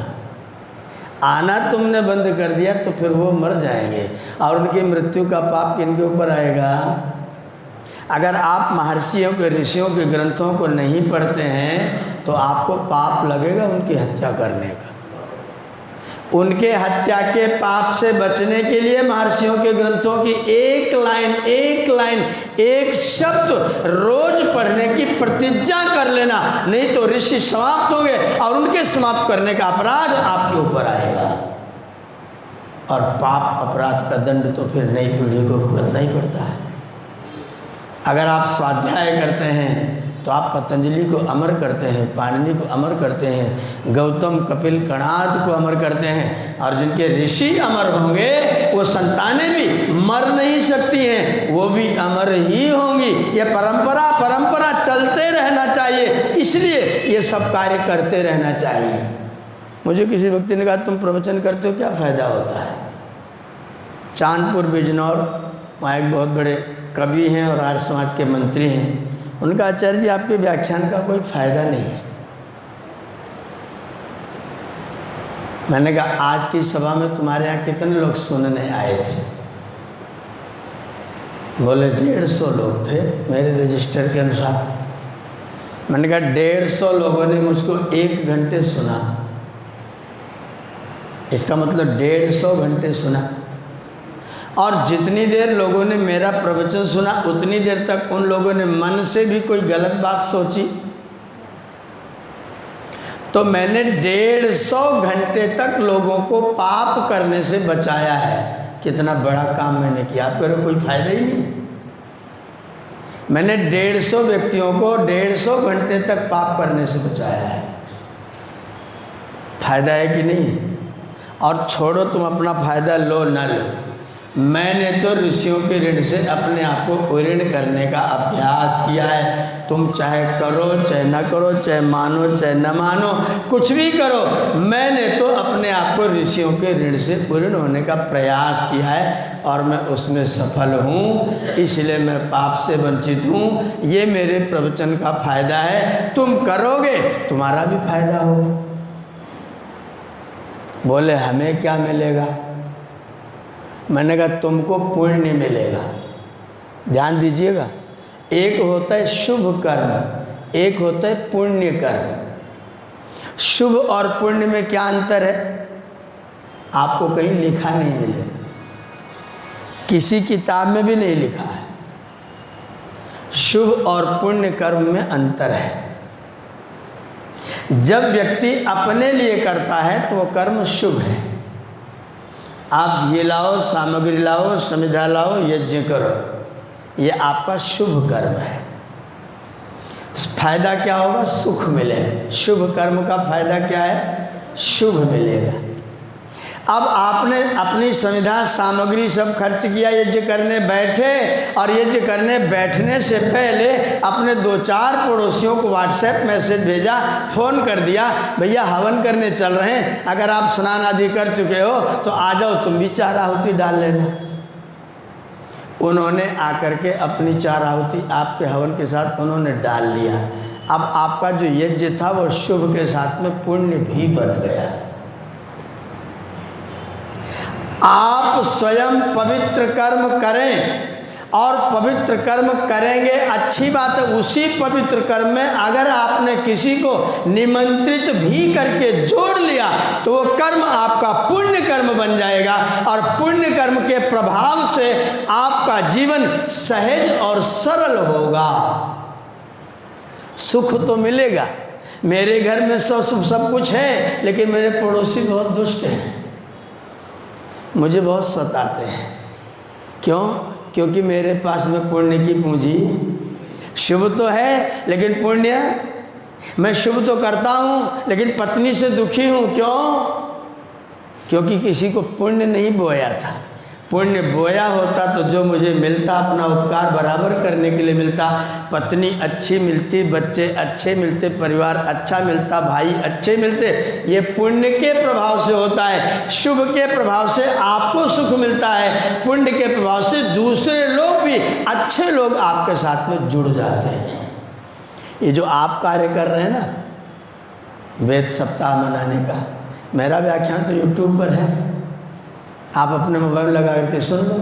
Speaker 1: आना तुमने बंद कर दिया तो फिर वो मर जाएंगे, और उनकी मृत्यु का पाप किनके ऊपर आएगा? अगर आप महर्षियों के, ऋषियों के ग्रंथों को नहीं पढ़ते हैं तो आपको पाप लगेगा उनकी हत्या करने का। उनके हत्या के पाप से बचने के लिए महर्षियों के ग्रंथों की एक लाइन, एक शब्द रोज पढ़ने की प्रतिज्ञा कर लेना, नहीं तो ऋषि समाप्त होंगे और उनके समाप्त करने का अपराध आपके ऊपर आएगा, और पाप अपराध का दंड तो फिर नई पीढ़ी को भुगतना ही पड़ता है। अगर आप स्वाध्याय करते हैं तो आप पतंजलि को अमर करते हैं, पाणिनि को अमर करते हैं, गौतम, कपिल, कणाद को अमर करते हैं, और जिनके ऋषि अमर होंगे वो संतानें भी मर नहीं सकती हैं, वो भी अमर ही होंगी। ये परंपरा चलते रहना चाहिए, इसलिए ये सब कार्य करते रहना चाहिए। मुझे किसी व्यक्ति ने कहा तुम प्रवचन करते हो, क्या फ़ायदा होता है? चांदपुर बिजनौर, वहाँ एक बहुत बड़े कवि हैं और आर्य समाज के मंत्री हैं। उनका आचार्य जी आपके व्याख्यान का कोई फायदा नहीं है। मैंने कहा आज की सभा में तुम्हारे यहाँ कितने लोग सुनने आए थे? बोले 150 लोग थे मेरे रजिस्टर के अनुसार। मैंने कहा 150 लोगों ने मुझको 1 घंटे सुना, इसका मतलब 150 घंटे सुना। और जितनी देर लोगों ने मेरा प्रवचन सुना उतनी देर तक उन लोगों ने मन से भी कोई गलत बात सोची, तो मैंने 150 घंटे तक लोगों को पाप करने से बचाया है। कितना बड़ा काम मैंने किया, आप करो कोई फायदा ही नहीं। मैंने 150 व्यक्तियों को 150 घंटे तक पाप करने से बचाया है। फायदा है कि नहीं? और छोड़ो तुम अपना फायदा लो न लो, मैंने तो ऋषियों के ऋण से अपने आप को ऋण करने का अभ्यास किया है। तुम चाहे करो चाहे न करो, चाहे मानो चाहे न मानो, कुछ भी करो, मैंने तो अपने आप को ऋषियों के ऋण से ऋण होने का प्रयास किया है, और मैं उसमें सफल हूँ। इसलिए मैं पाप से वंचित हूँ। ये मेरे प्रवचन का फायदा है। तुम करोगे तुम्हारा भी फायदा होगा। बोले हमें क्या मिलेगा? मैंने कहा तुमको पुण्य मिलेगा। ध्यान दीजिएगा, एक होता है शुभ कर्म, एक होता है पुण्य कर्म। शुभ और पुण्य में क्या अंतर है? आपको कहीं लिखा नहीं मिलेगा, किसी किताब में भी नहीं लिखा है। शुभ और पुण्य कर्म में अंतर है। जब व्यक्ति अपने लिए करता है तो वो कर्म शुभ है, आप ये लाओ, सामग्री लाओ, समिधा लाओ, यज्ञ करो, ये आपका शुभ कर्म है। फायदा क्या होगा? सुख मिलेगा। शुभ कर्म का फायदा क्या है? शुभ मिलेगा। अब आपने अपनी समिधा सामग्री सब खर्च किया, यज्ञ करने बैठे, और यज्ञ करने बैठने से पहले अपने 2-4 पड़ोसियों को व्हाट्सएप मैसेज भेजा, फ़ोन कर दिया, भैया हवन करने चल रहे हैं, अगर आप स्नान आदि कर चुके हो तो आ जाओ, तुम भी 4 आहुति डाल लेना। उन्होंने आकर के अपनी 4 आहुति आपके हवन के साथ उन्होंने डाल लिया। अब आपका जो यज्ञ था वो शुभ के साथ में पुण्य भी बन गया। आप स्वयं पवित्र कर्म करें, और पवित्र कर्म करेंगे, अच्छी बात है। उसी पवित्र कर्म में अगर आपने किसी को निमंत्रित भी करके जोड़ लिया तो वो कर्म आपका पुण्य कर्म बन जाएगा, और पुण्य कर्म के प्रभाव से आपका जीवन सहज और सरल होगा। सुख तो मिलेगा। मेरे घर में सब कुछ है, लेकिन मेरे पड़ोसी बहुत दुष्ट हैं, मुझे बहुत सताते हैं। क्यों? क्योंकि मेरे पास में पुण्य की पूंजी, शुभ तो है लेकिन पुण्य, मैं शुभ तो करता हूँ लेकिन पत्नी से दुखी हूँ। क्यों? क्योंकि किसी को पुण्य नहीं बोया था। पुण्य बोया होता तो जो मुझे मिलता, अपना उपकार बराबर करने के लिए मिलता, पत्नी अच्छी मिलती, बच्चे अच्छे मिलते, परिवार अच्छा मिलता, भाई अच्छे मिलते। ये पुण्य के प्रभाव से होता है। शुभ के प्रभाव से आपको सुख मिलता है, पुण्य के प्रभाव से दूसरे लोग भी, अच्छे लोग आपके साथ में जुड़ जाते हैं। ये जो आप कार्य कर रहे हैं ना, वेद सप्ताह मनाने का, मेरा व्याख्यान तो यूट्यूब पर है, आप अपने मोबाइल लगा करके सुन लो।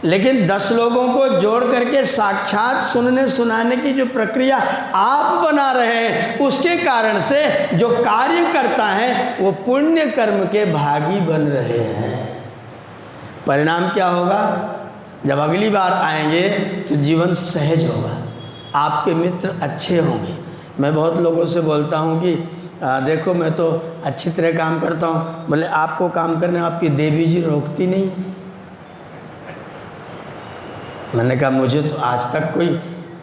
Speaker 1: लेकिन 10 लोगों को जोड़ करके साक्षात सुनने सुनाने की जो प्रक्रिया आप बना रहे हैं, उसके कारण से जो कार्य करता है वो पुण्य कर्म के भागी बन रहे हैं। परिणाम क्या होगा? जब अगली बार आएंगे तो जीवन सहज होगा, आपके मित्र अच्छे होंगे। मैं बहुत लोगों से बोलता हूँ कि देखो मैं तो अच्छी तरह काम करता हूँ, बोले आपको काम करने आपकी देवी जी रोकती नहीं। मैंने कहा मुझे तो आज तक कोई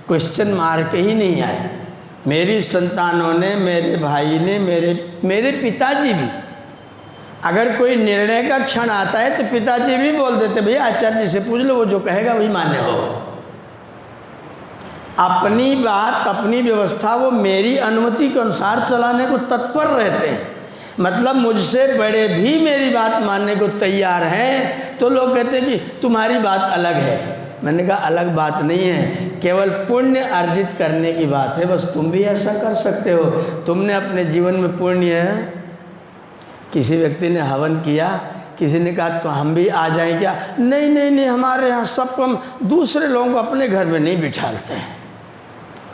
Speaker 1: क्वेश्चन मार के ही नहीं आए। मेरी संतानों ने, मेरे भाई ने, मेरे पिताजी भी, अगर कोई निर्णय का क्षण आता है तो पिताजी भी बोल देते भैया आचार्य जी से पूछ लो, वो जो कहेगा वही मान्य होगा। अपनी बात, अपनी व्यवस्था वो मेरी अनुमति के अनुसार चलाने को तत्पर रहते हैं। मतलब मुझसे बड़े भी मेरी बात मानने को तैयार हैं, तो लोग कहते हैं कि तुम्हारी बात अलग है। मैंने कहा अलग बात नहीं है, केवल पुण्य अर्जित करने की बात है, बस तुम भी ऐसा कर सकते हो। तुमने अपने जीवन में पुण्य, किसी व्यक्ति ने हवन किया, किसी ने कहा तो हम भी आ जाएं क्या? नहीं नहीं नहीं, हमारे यहाँ सबको, हम दूसरे लोगों को अपने घर में नहीं बिठाते हैं।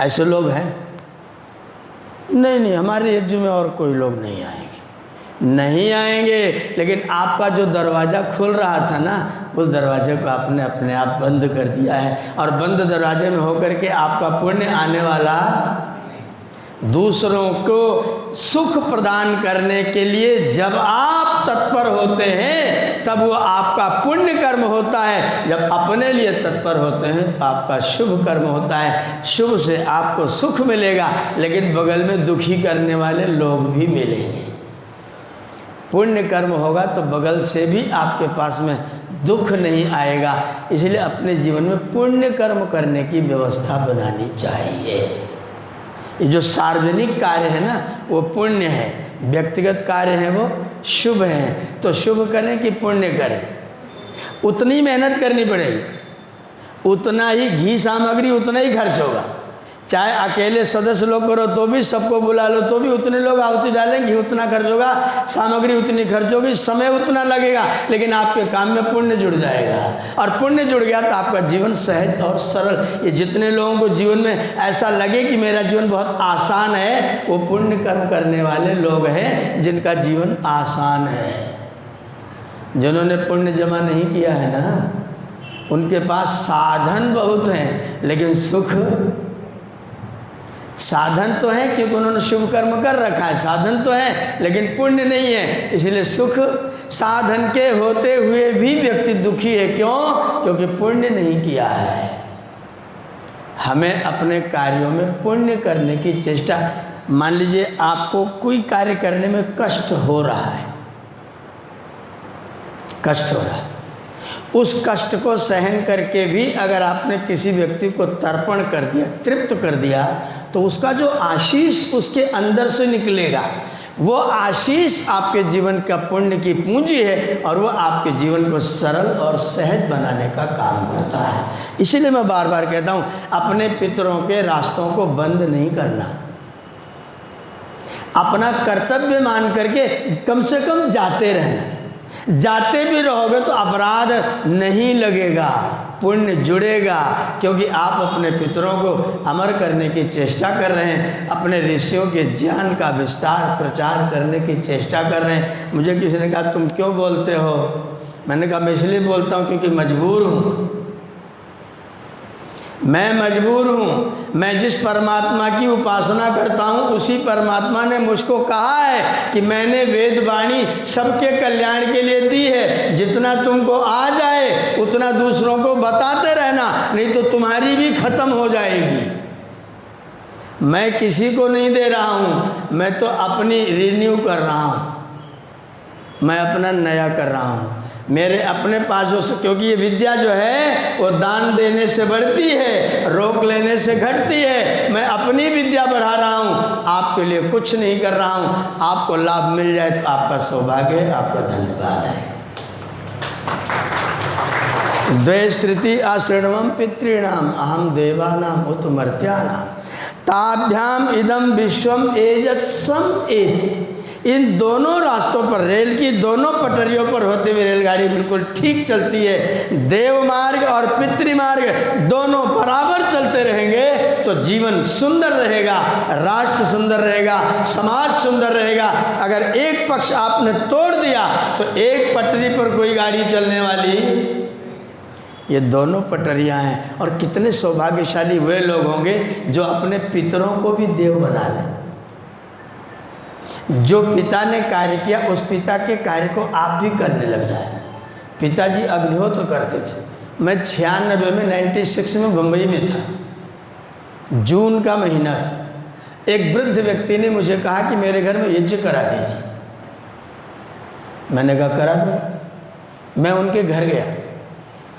Speaker 1: ऐसे लोग हैं? नहीं नहीं, हमारे यज्ञ में और कोई लोग नहीं आएंगे। नहीं आएंगे, लेकिन आपका जो दरवाज़ा खुल रहा था ना, उस दरवाजे को आपने अपने आप बंद कर दिया है, और बंद दरवाजे में होकर के आपका पुण्य आने वाला, दूसरों को सुख प्रदान करने के लिए जब आप तत्पर होते हैं तब वो आपका पुण्य कर्म होता है। जब अपने लिए तत्पर होते हैं तो आपका शुभ कर्म होता है। शुभ से आपको सुख मिलेगा, लेकिन बगल में दुखी करने वाले लोग भी मिलेंगे। पुण्य कर्म होगा तो बगल से भी आपके पास में दुख नहीं आएगा। इसलिए अपने जीवन में पुण्य कर्म करने की व्यवस्था बनानी चाहिए। ये जो सार्वजनिक कार्य है ना वो पुण्य है, व्यक्तिगत कार्य है वो शुभ है। तो शुभ करें कि पुण्य करें? उतनी मेहनत करनी पड़ेगी, उतना ही घी सामग्री उतना ही खर्च होगा। चाहे अकेले सदस्य लोग करो तो भी, सबको बुला लो तो भी उतने लोग आहुति डालेंगे, घी उतना खर्च होगा, सामग्री उतनी खर्च होगी, समय उतना लगेगा, लेकिन आपके काम में पुण्य जुड़ जाएगा। और पुण्य जुड़ गया तो आपका जीवन सहज और सरल। ये जितने लोगों को जीवन में ऐसा लगे कि मेरा जीवन बहुत आसान है, वो पुण्य कर्म करने वाले लोग हैं जिनका जीवन आसान है। जिन्होंने पुण्य जमा नहीं किया है ना, उनके पास साधन बहुत हैं, लेकिन सुख, साधन तो है क्योंकि उन्होंने शुभ कर्म कर रखा है, साधन तो है लेकिन पुण्य नहीं है, इसलिए सुख साधन के होते हुए भी व्यक्ति दुखी है। क्यों? क्योंकि पुण्य नहीं किया है। हमें अपने कार्यों में पुण्य करने की चेष्टा। मान लीजिए आपको कोई कार्य करने में कष्ट हो रहा है, कष्ट हो रहा है, उस कष्ट को सहन करके भी अगर आपने किसी व्यक्ति को तर्पण कर दिया, तृप्त कर दिया, तो उसका जो आशीष उसके अंदर से निकलेगा, वो आशीष आपके जीवन का पुण्य की पूंजी है और वो आपके जीवन को सरल और सहज बनाने का काम करता है। इसीलिए मैं बार बार कहता हूँ, अपने पितरों के रास्तों को बंद नहीं करना, अपना कर्तव्य मान करके कम से कम जाते रहना। जाते भी रहोगे तो अपराध नहीं लगेगा, पुण्य जुड़ेगा, क्योंकि आप अपने पितरों को अमर करने की चेष्टा कर रहे हैं, अपने ऋषियों के ज्ञान का विस्तार प्रचार करने की चेष्टा कर रहे हैं। मुझे किसी ने कहा तुम क्यों बोलते हो? मैंने कहा मैं इसलिए बोलता हूँ क्योंकि मजबूर हूँ, मैं मजबूर हूँ। मैं जिस परमात्मा की उपासना करता हूँ उसी परमात्मा ने मुझको कहा है कि मैंने वेद वाणी सबके कल्याण के लिए दी है, जितना तुमको आ जाए उतना दूसरों को बताते रहना, नहीं तो तुम्हारी भी खत्म हो जाएगी। मैं किसी को नहीं दे रहा हूँ, मैं तो अपनी रिन्यू कर रहा हूँ, मैं अपना नया कर रहा हूँ। मेरे अपने पास जो, क्योंकि ये विद्या जो है वो दान देने से बढ़ती है, रोक लेने से घटती है। मैं अपनी विद्या बढ़ा रहा हूँ, आपके लिए कुछ नहीं कर रहा हूँ। आपको लाभ मिल जाए तो आपका सौभाग्य है, आपका धन्यवाद है। द्वे श्रुति आश्रणवम पितॄणाम अहम देवानाम उत मर्त्यानाम ताभ्याम इदम विश्वम एजत्सम एति। इन दोनों रास्तों पर, रेल की दोनों पटरियों पर होते हुए रेलगाड़ी बिल्कुल ठीक चलती है। देव मार्ग और पितृमार्ग दोनों बराबर चलते रहेंगे तो जीवन सुंदर रहेगा, राष्ट्र सुंदर रहेगा, समाज सुंदर रहेगा। अगर एक पक्ष आपने तोड़ दिया तो एक पटरी पर कोई गाड़ी चलने वाली, ये दोनों पटरियां हैं। और कितने सौभाग्यशाली वे लोग होंगे जो अपने पितरों को भी देव बना लें। जो पिता ने कार्य किया उस पिता के कार्य को आप भी करने लग जाए। पिताजी अग्निहोत्र करते थे। मैं 96 में 96 में बम्बई में था, जून का महीना था। एक वृद्ध व्यक्ति ने मुझे कहा कि मेरे घर में यज्ञ करा दीजिए। मैंने कहा करा दो। मैं उनके घर गया,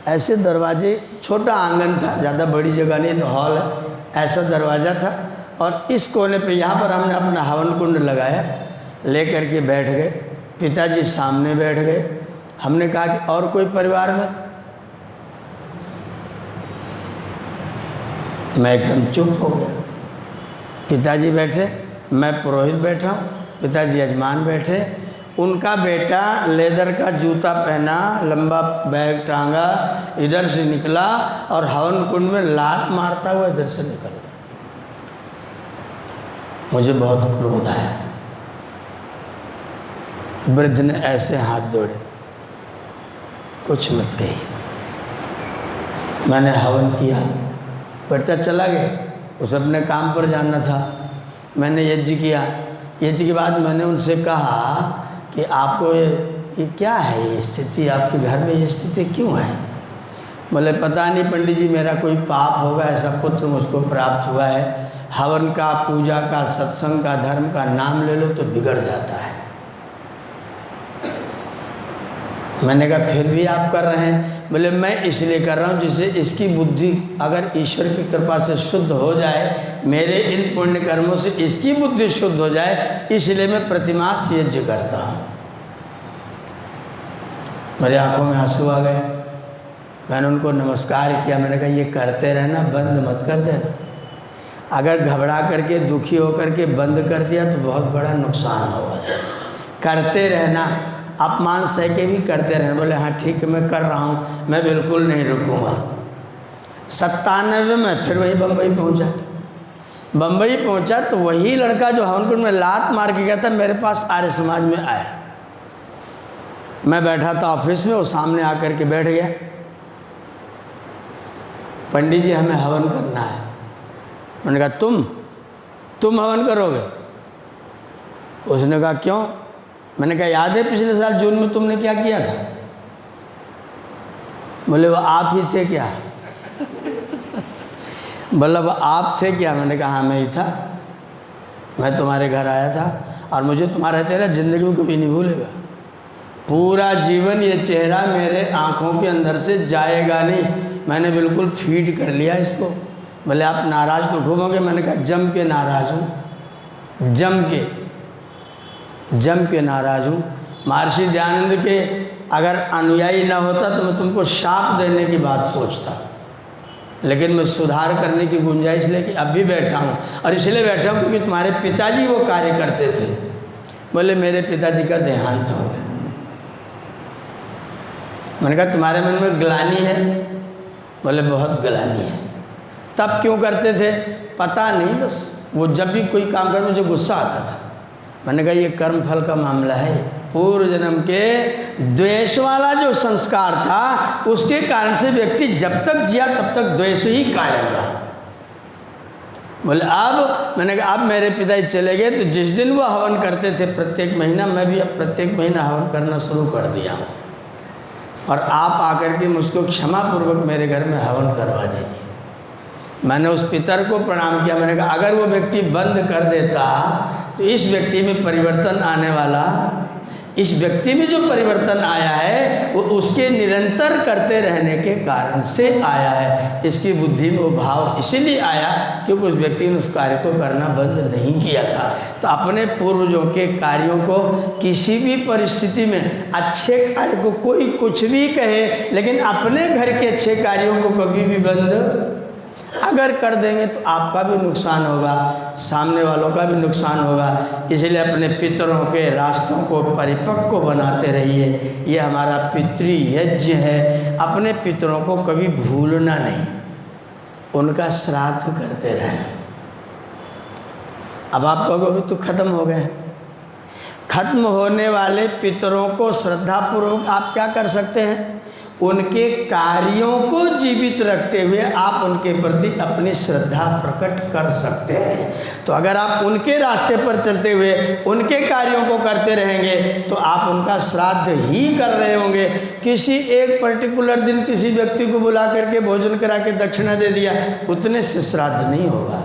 Speaker 1: ऐसे दरवाजे, छोटा आंगन था, ज़्यादा बड़ी जगह नहीं, तो हॉल है, ऐसा दरवाज़ा था। और इस कोने पे यहाँ पर हमने अपना हवन कुंड लगाया, ले करके बैठ गए। पिताजी सामने बैठ गए। हमने कहा कि और कोई परिवार में? मैं एकदम चुप हो गया। पिताजी बैठे, मैं पुरोहित बैठा हूँ, पिताजी यजमान बैठे। उनका बेटा लेदर का जूता पहना, लंबा बैग टांगा, इधर से निकला और हवन कुंड में लात मारता हुआ इधर से निकल गया। मुझे बहुत क्रोध आया। वृद्ध ने ऐसे हाथ जोड़े, कुछ मत कहिए। मैंने हवन किया, बेटा चला गया, उसे अपने काम पर जाना था। मैंने यज्ञ किया। यज्ञ के बाद मैंने उनसे कहा कि आपको ये क्या है, ये स्थिति आपके घर में, ये स्थिति क्यों है? बोले पता नहीं पंडित जी, मेरा कोई पाप होगा, ऐसा पुत्र मुझको प्राप्त हुआ है। हवन का, पूजा का, सत्संग का, धर्म का नाम ले लो तो बिगड़ जाता है। मैंने कहा फिर भी आप कर रहे हैं? बोले मैं इसलिए कर रहा हूँ जिससे इसकी बुद्धि अगर ईश्वर की कृपा से शुद्ध हो जाए, मेरे इन पुण्य कर्मों से इसकी बुद्धि शुद्ध हो जाए, इसलिए मैं प्रतिमास यज्ञ करता हूँ। मेरी आंखों में आंसू आ गए। मैंने उनको नमस्कार किया। मैंने कहा ये करते रहना, बंद मत कर देना। अगर घबरा करके, दुखी होकर के बंद कर दिया तो बहुत बड़ा नुकसान होगा। करते रहना, अपमान सह के भी करते रहना। बोले हाँ ठीक है, मैं कर रहा हूँ, मैं बिल्कुल नहीं रुकूँगा। 97 में फिर वही बम्बई पहुँचा। बम्बई पहुँचा तो वही लड़का जो हवनकुंड में लात मार के गया था मेरे पास आर्य समाज में आया। मैं बैठा था ऑफिस में, वो सामने आकर के बैठ गया। पंडित जी हमें हवन करना है। मैंने कहा तुम हवन करोगे? उसने कहा क्यों? मैंने कहा याद है पिछले साल जून में तुमने क्या किया था? बोले वो आप ही थे क्या? बोला वो आप थे क्या? मैंने कहा हाँ मैं ही था, मैं तुम्हारे घर आया था और मुझे तुम्हारा चेहरा ज़िंदगी में कभी नहीं भूलेगा। पूरा जीवन ये चेहरा मेरे आँखों के अंदर से जाएगा नहीं। मैंने बिल्कुल फीड कर लिया इसको। बोले आप नाराज़ तो खूब होंगे। मैंने कहा जम के नाराज़ हूँ, जम के नाराज़ हूँ। महर्षि दयानंद के अगर अनुयायी ना होता तो मैं तुमको शाप देने की बात सोचता, लेकिन मैं सुधार करने की गुंजाइश लेके अब भी बैठा हूँ। और इसलिए बैठा हूँ क्योंकि तुम्हारे पिताजी वो कार्य करते थे। बोले मेरे पिताजी का देहांत हो गया। मैंने कहा तुम्हारे मन में ग्लानि है? बोले बहुत ग्लानि है। तब क्यों करते थे? पता नहीं, बस वो जब भी कोई काम कर मुझे गुस्सा आता था। मैंने कहा ये कर्म फल का मामला है। पूर्व जन्म के द्वेष वाला जो संस्कार था उसके कारण से व्यक्ति जब तक जिया तब तक द्वेष ही कायम रहा। बोले अब मैंने कहा अब मेरे पिताजी चले गए तो जिस दिन वो हवन करते थे प्रत्येक महीना, मैं भी अब प्रत्येक महीना हवन करना शुरू कर दिया हूँ। और आप आकर के मुझको क्षमापूर्वक मेरे घर में हवन करवा दीजिए। मैंने उस पितर को प्रणाम किया। मैंने कहा अगर वो व्यक्ति बंद कर देता तो इस व्यक्ति में परिवर्तन आने वाला, इस व्यक्ति में जो परिवर्तन आया है वो उसके निरंतर करते रहने के कारण से आया है। इसकी बुद्धि में वो भाव इसीलिए आया क्योंकि उस व्यक्ति ने उस कार्य को करना बंद नहीं किया था। तो अपने पूर्वजों के कार्यों को किसी भी परिस्थिति में, अच्छे कार्य को कोई कुछ भी कहे, लेकिन अपने घर के अच्छे कार्यों को कभी भी बंद अगर कर देंगे तो आपका भी नुकसान होगा, सामने वालों का भी नुकसान होगा। इसलिए अपने पितरों के रास्तों को परिपक्व बनाते रहिए। ये हमारा पितृयज्ञ है। अपने पितरों को कभी भूलना नहीं, उनका श्राद्ध करते रहें। अब आप कहोगे अभी तो खत्म हो गए। खत्म होने वाले पितरों को श्रद्धापूर्वक आप क्या कर सकते हैं? उनके कार्यों को जीवित रखते हुए आप उनके प्रति अपनी श्रद्धा प्रकट कर सकते हैं। तो अगर आप उनके रास्ते पर चलते हुए उनके कार्यों को करते रहेंगे तो आप उनका श्राद्ध ही कर रहे होंगे। किसी एक पर्टिकुलर दिन किसी व्यक्ति को बुला करके भोजन करा के दक्षिणा दे दिया, उतने से श्राद्ध नहीं होगा।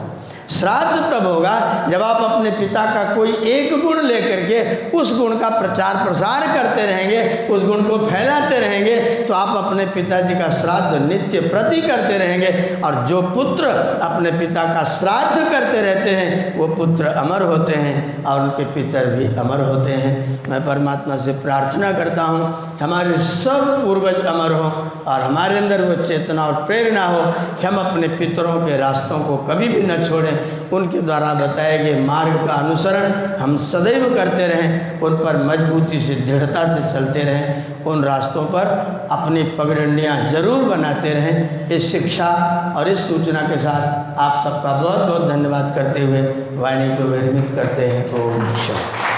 Speaker 1: श्राद्ध तब होगा जब आप अपने पिता का कोई एक गुण लेकर के उस गुण का प्रचार प्रसार करते रहेंगे, उस गुण को फैलाते रहेंगे, तो आप अपने पिताजी का श्राद्ध नित्य प्रति करते रहेंगे। और जो पुत्र अपने पिता का श्राद्ध करते रहते हैं वो पुत्र अमर होते हैं और उनके पितर भी अमर होते हैं। मैं परमात्मा से प्रार्थना करता हूँ हमारे सब पूर्वज अमर हों और हमारे अंदर वो चेतना और प्रेरणा हो कि हम अपने पितरों के रास्तों को कभी भी न छोड़ें। उनके द्वारा बताए गए मार्ग का अनुसरण हम सदैव करते रहें, उन पर मजबूती से, दृढ़ता से चलते रहें, उन रास्तों पर अपनी पगडंडियाँ जरूर बनाते रहें। इस शिक्षा और इस सूचना के साथ आप सबका बहुत बहुत धन्यवाद करते हुए वाणी को विरमित करते हैं। ओम शांति।